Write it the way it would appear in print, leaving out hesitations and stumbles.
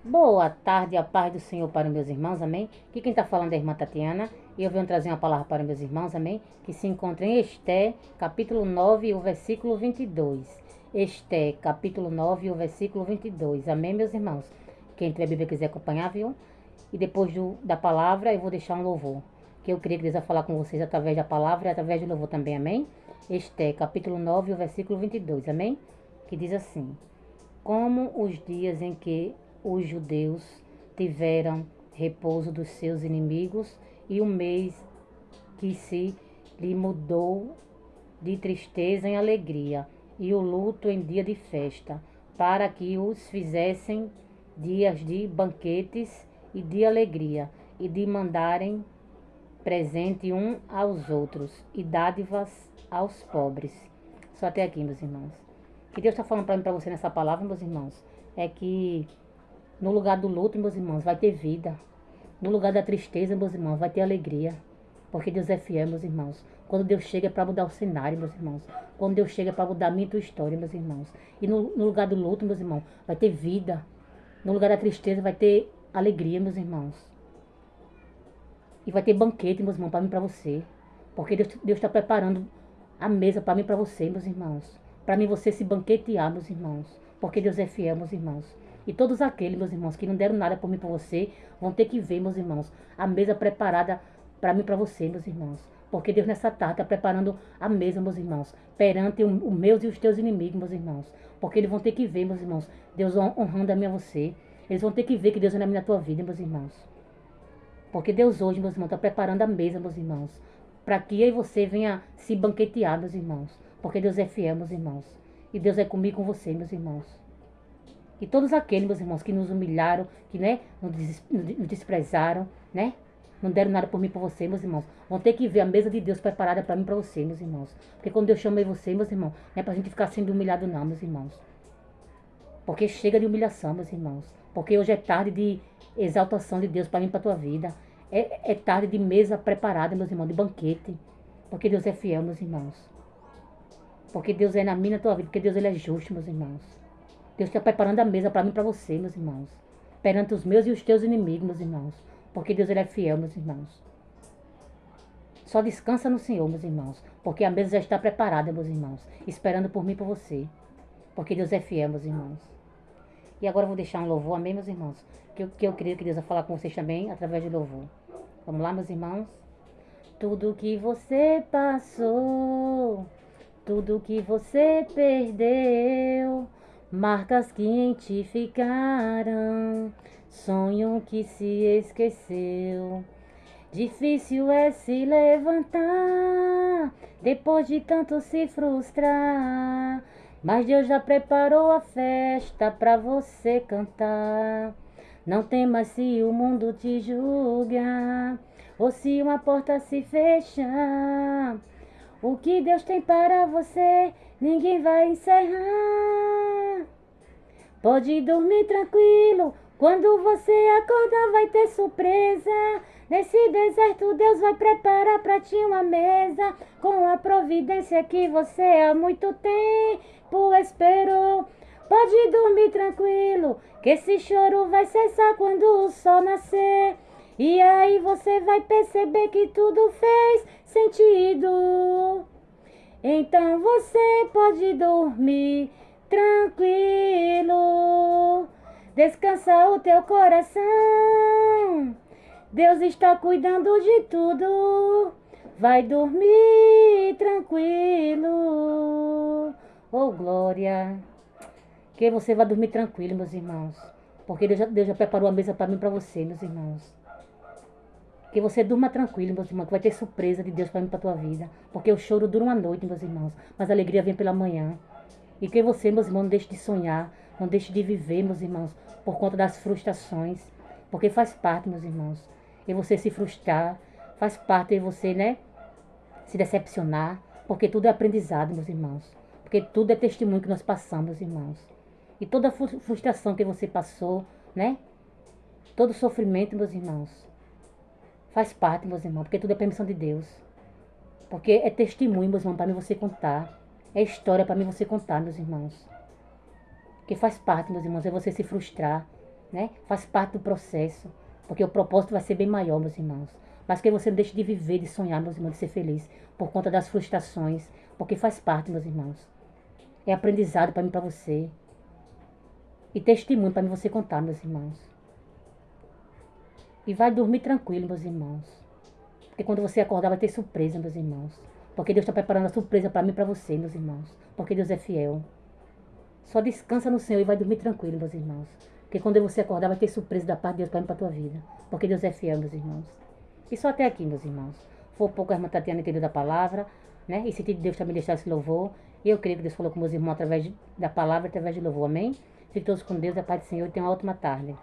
Boa tarde, a paz do Senhor para os meus irmãos, amém? Aqui quem está falando é a irmã Tatiana e eu venho trazer uma palavra para os meus irmãos, amém? Que se encontra em Esté, capítulo 9, o versículo 22. Esté, capítulo 9, o versículo 22, amém, meus irmãos? Quem tiver Bíblia quiser acompanhar, viu? E depois da palavra eu vou deixar um louvor, que eu creio que Deus vai falar com vocês através da palavra e através do louvor também, amém? Esté, capítulo 9, o versículo 22, amém? Que diz assim: como os dias em que os judeus tiveram repouso dos seus inimigos e o mês que se lhe mudou de tristeza em alegria e o luto em dia de festa, para que os fizessem dias de banquetes e de alegria e de mandarem presente um aos outros e dádivas aos pobres. Só até aqui, meus irmãos. O que Deus está falando para mim, para você nessa palavra, meus irmãos, é que no lugar do luto, meus irmãos, vai ter vida. No lugar da tristeza, meus irmãos, vai ter alegria. Porque Deus é fiel, meus irmãos. Quando Deus chega é para mudar o cenário, meus irmãos. Quando Deus chega é para mudar a minha e tua história, meus irmãos. E no lugar do luto, meus irmãos, vai ter vida. No lugar da tristeza vai ter alegria, meus irmãos. E vai ter banquete, meus irmãos, para mim e para você. Porque Deus está preparando a mesa para mim e para você, meus irmãos. Para mim você se banquetear, meus irmãos. Porque Deus é fiel, meus irmãos. E todos aqueles, meus irmãos, que não deram nada por mim e por você, vão ter que ver, meus irmãos, a mesa preparada para mim e para você, meus irmãos. Porque Deus nessa tarde está preparando a mesa, meus irmãos, perante os meus e os teus inimigos, meus irmãos. Porque eles vão ter que ver, meus irmãos, Deus honrando a mim e a você. Eles vão ter que ver que Deus é na minha tua vida, meus irmãos. Porque Deus hoje, meus irmãos, está preparando a mesa, meus irmãos, para que eu e você venha se banquetear, meus irmãos. Porque Deus é fiel, meus irmãos. E Deus é comigo e com você, meus irmãos. E todos aqueles, meus irmãos, que nos humilharam, que nos desprezaram, né? Não deram nada por mim e por você, meus irmãos. Vão ter que ver a mesa de Deus preparada para mim e para você, meus irmãos. Porque quando Deus chama você, meus irmãos, não é para a gente ficar sendo humilhado não, meus irmãos. Porque chega de humilhação, meus irmãos. Porque hoje é tarde de exaltação de Deus para mim e para a tua vida. É tarde de mesa preparada, meus irmãos, de banquete. Porque Deus é fiel, meus irmãos. Porque Deus é na minha e na tua vida. Porque Deus ele é justo, meus irmãos. Deus está preparando a mesa para mim e para você, meus irmãos. Perante os meus e os teus inimigos, meus irmãos. Porque Deus ele é fiel, meus irmãos. Só descansa no Senhor, meus irmãos. Porque a mesa já está preparada, meus irmãos. Esperando por mim e por você. Porque Deus é fiel, meus irmãos. E agora eu vou deixar um louvor, amém, meus irmãos? Que eu creio que Deus vai falar com vocês também através de louvor. Vamos lá, meus irmãos? Tudo que você passou, tudo que você perdeu, marcas que em ti ficaram, sonho que se esqueceu. Difícil é se levantar, depois de tanto se frustrar. Mas Deus já preparou a festa pra você cantar. Não temas se o mundo te julga, ou se uma porta se fechar. O que Deus tem para você, ninguém vai encerrar. Pode dormir tranquilo, quando você acordar vai ter surpresa. Nesse deserto Deus vai preparar pra ti uma mesa, com a providência que você há muito tempo esperou. Pode dormir tranquilo, que esse choro vai cessar quando o sol nascer. E aí você vai perceber que tudo fez sentido. Então você pode dormir tranquilo, descansa o teu coração. Deus está cuidando de tudo. Vai dormir tranquilo. Oh, glória. Que você vai dormir tranquilo, meus irmãos. Porque Deus já preparou a mesa para mim e para você, meus irmãos. Que você durma tranquilo, meus irmãos, que vai ter surpresa de Deus para mim e para tua vida. Porque o choro dura uma noite, meus irmãos, mas a alegria vem pela manhã. E que você, meus irmãos, não deixe de sonhar, não deixe de viver, meus irmãos, por conta das frustrações. Porque faz parte, meus irmãos, e você se frustrar, faz parte de você, né, se decepcionar. Porque tudo é aprendizado, meus irmãos. Porque tudo é testemunho que nós passamos, meus irmãos. E toda frustração que você passou, né, todo sofrimento, meus irmãos, faz parte, meus irmãos, porque tudo é permissão de Deus. Porque é testemunho, meus irmãos, para mim você contar. É história para mim você contar, meus irmãos. Que faz parte, meus irmãos, é você se frustrar. né? Faz parte do processo, porque o propósito vai ser bem maior, meus irmãos. Mas que você não deixe de viver, de sonhar, meus irmãos, de ser feliz, por conta das frustrações, porque faz parte, meus irmãos. É aprendizado para mim e para você. E testemunho para mim você contar, meus irmãos. E vai dormir tranquilo, meus irmãos. Porque quando você acordar vai ter surpresa, meus irmãos. Porque Deus está preparando a surpresa para mim e para você, meus irmãos. Porque Deus é fiel. Só descansa no Senhor e vai dormir tranquilo, meus irmãos. Porque quando você acordar vai ter surpresa da parte de Deus para mim e para a tua vida. Porque Deus é fiel, meus irmãos. E só até aqui, meus irmãos. Foi pouco a irmã Tatiana entendeu da palavra, né? E se Deus também deixar esse louvor. E eu creio que Deus falou com meus irmãos através da palavra, através de louvor. Amém? Fiquem todos com Deus, a paz do Senhor e tenham uma ótima tarde.